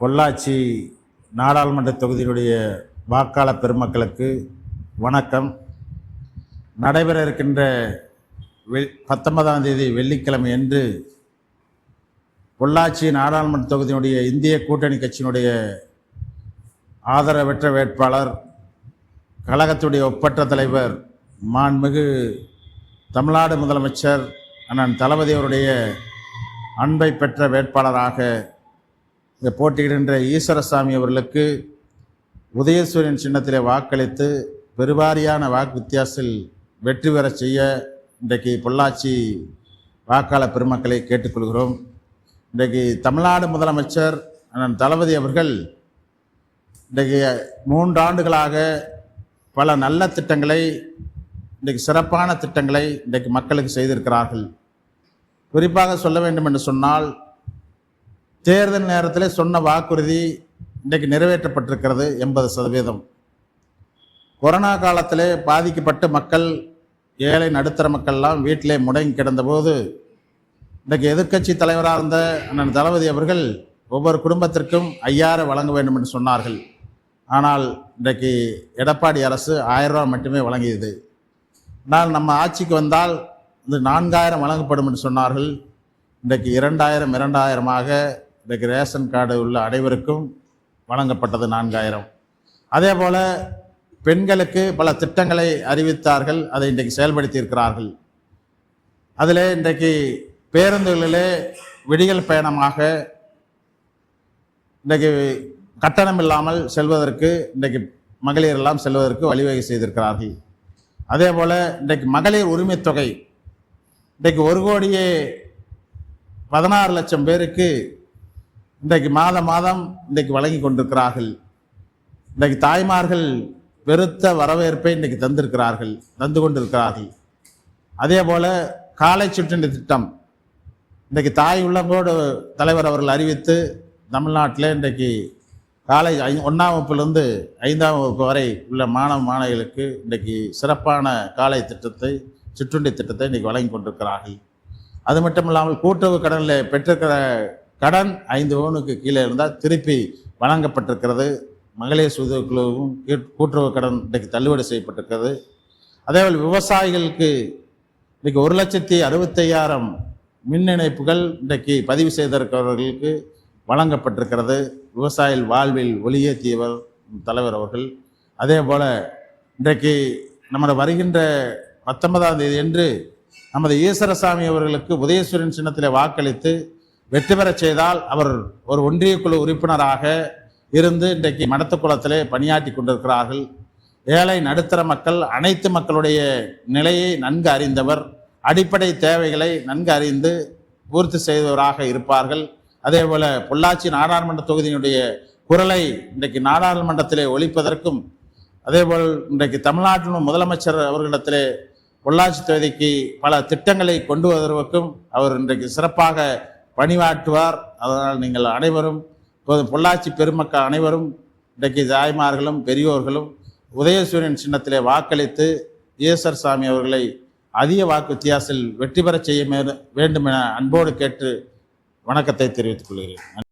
பொள்ளாச்சி நாடாளுமன்ற தொகுதியினுடைய வாக்காளர் பெருமக்களுக்கு வணக்கம். நடைபெற இருக்கின்ற 19ஆம் தேதி வெள்ளிக்கிழமை அன்று பொள்ளாச்சி நாடாளுமன்ற தொகுதியினுடைய இந்திய கூட்டணி கட்சியினுடைய ஆதரவற்ற வேட்பாளர், கழகத்துடைய ஒப்பற்ற தலைவர், மாண்புமிகு தமிழ்நாடு முதலமைச்சர் அண்ணன் தளபதி அவருடைய அன்பை பெற்ற வேட்பாளராக போட்டியிடுகின்ற ஈஸ்வரசாமி அவர்களுக்கு உதயசூரியன் சின்னத்திலே வாக்களித்து பெருவாரியான வாக்கு வித்தியாசத்தில் வெற்றி பெற செய்ய இன்றைக்கு பொள்ளாச்சி வாக்காளர் பெருமக்களை கேட்டுக்கொள்கிறோம். இன்றைக்கு தமிழ்நாடு முதலமைச்சர் அண்ணன் தளபதி அவர்கள் இன்றைக்கு 3 ஆண்டுகளாக பல நல்ல திட்டங்களை, இன்றைக்கு சிறப்பான திட்டங்களை இன்றைக்கு மக்களுக்கு செய்திருக்கிறார்கள். குறிப்பாக சொல்ல வேண்டும் என்று சொன்னால், தேர்தல் நேரத்தில் சொன்ன வாக்குறுதி இன்றைக்கு நிறைவேற்றப்பட்டிருக்கிறது 80%. கொரோனா காலத்திலே பாதிக்கப்பட்ட மக்கள், ஏழை நடுத்தர மக்கள்லாம் வீட்டிலே முடங்கி கிடந்தபோது இன்றைக்கு எதிர்க்கட்சி தலைவராக இருந்த அண்ணன் தளபதி அவர்கள் ஒவ்வொரு குடும்பத்திற்கும் 5000 வழங்க வேண்டும் என்று சொன்னார்கள். ஆனால் இன்றைக்கு எடப்பாடி அரசு 1000 ரூபா மட்டுமே வழங்கியது. ஆனால் நம்ம ஆட்சிக்கு வந்தால் இந்த 4000 வழங்கப்படும் என்று சொன்னார்கள். இன்றைக்கு 2000 இன்றைக்கு ரேஷன் கார்டு உள்ள அனைவருக்கும் வழங்கப்பட்டது 4000. அதே போல் பெண்களுக்கு பல திட்டங்களை அறிவித்தார்கள், அதை இன்றைக்கு செயல்படுத்தி இருக்கிறார்கள். அதில் இன்றைக்கு பேருந்துகளிலே விடியல் பயணமாக இன்றைக்கு கட்டணம் இல்லாமல் செல்வதற்கு, இன்றைக்கு மகளிர் எல்லாம் செல்வதற்கு வழிவகை செய்திருக்கிறார்கள். அதே போல் இன்றைக்கு மகளிர் உரிமை தொகை இன்றைக்கு 1,16,00,000 பேருக்கு இன்றைக்கு மாதம் இன்றைக்கு வழங்கி கொண்டிருக்கிறார்கள். இன்றைக்கு தாய்மார்கள் பெருத்த வரவேற்பை இன்றைக்கு தந்து கொண்டிருக்கிறார்கள். அதே போல் காலை சிற்றுண்டி திட்டம் இன்றைக்கு தாய் உள்ளங்கோடு தலைவர் அவர்கள் அறிவித்து தமிழ்நாட்டில் இன்றைக்கு காலை 1ஆம் வகுப்பிலிருந்து 5ஆம் வகுப்பு வரை உள்ள மாணவிகளுக்கு இன்றைக்கு சிறப்பான காலை திட்டத்தை, சிற்றுண்டி திட்டத்தை இன்றைக்கி வழங்கி கொண்டிருக்கிறார்கள். அது மட்டும் இல்லாமல் கூட்டுறவு கடனில் பெற்றிருக்கிற கடன் 5 பவுனுக்கு கீழே இருந்தால் திருப்பி வழங்கப்பட்டிருக்கிறது. மகளிர் சுயக்குழுவும் கூட்டுறவு கடன் இன்றைக்கு தள்ளுபடி செய்யப்பட்டிருக்கிறது. அதேபோல் விவசாயிகளுக்கு இன்றைக்கு 1,65,000 மின் இணைப்புகள் இன்றைக்கு பதிவு செய்திருக்கிறவர்களுக்கு வழங்கப்பட்டிருக்கிறது. விவசாயிகள் வாழ்வில் ஒளியேற்றியவர் தலைவர் அவர்கள். அதே போல் இன்றைக்கு நமது வருகின்ற 19ஆம் தேதி அன்று நமது ஈஸ்வரசாமி அவர்களுக்கு உதயசூரியன் சின்னத்திலே வாக்களித்து வெற்றி பெறச் செய்தால் அவர் ஒரு ஒன்றிய குழு உறுப்பினராக இருந்து இன்றைக்கு மடத்துக்குளத்திலே பணியாற்றி கொண்டிருக்கிறார்கள். ஏழை நடுத்தர மக்கள், அனைத்து மக்களுடைய நிலையை நன்கு அறிந்தவர், அடிப்படை தேவைகளை நன்கு அறிந்து பூர்த்தி செய்தவராக இருப்பார்கள். அதே போல் பொள்ளாச்சி நாடாளுமன்ற தொகுதியினுடைய குரலை இன்றைக்கு நாடாளுமன்றத்திலே ஒலிப்பதற்கும், அதேபோல் இன்றைக்கு தமிழ்நாட்டின் முதலமைச்சர் அவர்களிடத்திலே பொள்ளாச்சி தொகுதிக்கு பல திட்டங்களை கொண்டு வருவதற்கும் அவர் இன்றைக்கு சிறப்பாக பணியாற்றுவார். அதனால் நீங்கள் அனைவரும், பொள்ளாச்சி பெருமக்கள் அனைவரும் இன்றைக்கு தாய்மார்களும் பெரியோர்களும் உதயசூரியன் சின்னத்திலே வாக்களித்து ஈஸ்வரசாமி அவர்களை அதிக வாக்கு வித்தியாசத்தில் வெற்றி பெற செய்ய வேண்டும் என அன்போடு கேட்டு வணக்கத்தை தெரிவித்துக் கொள்கிறேன்.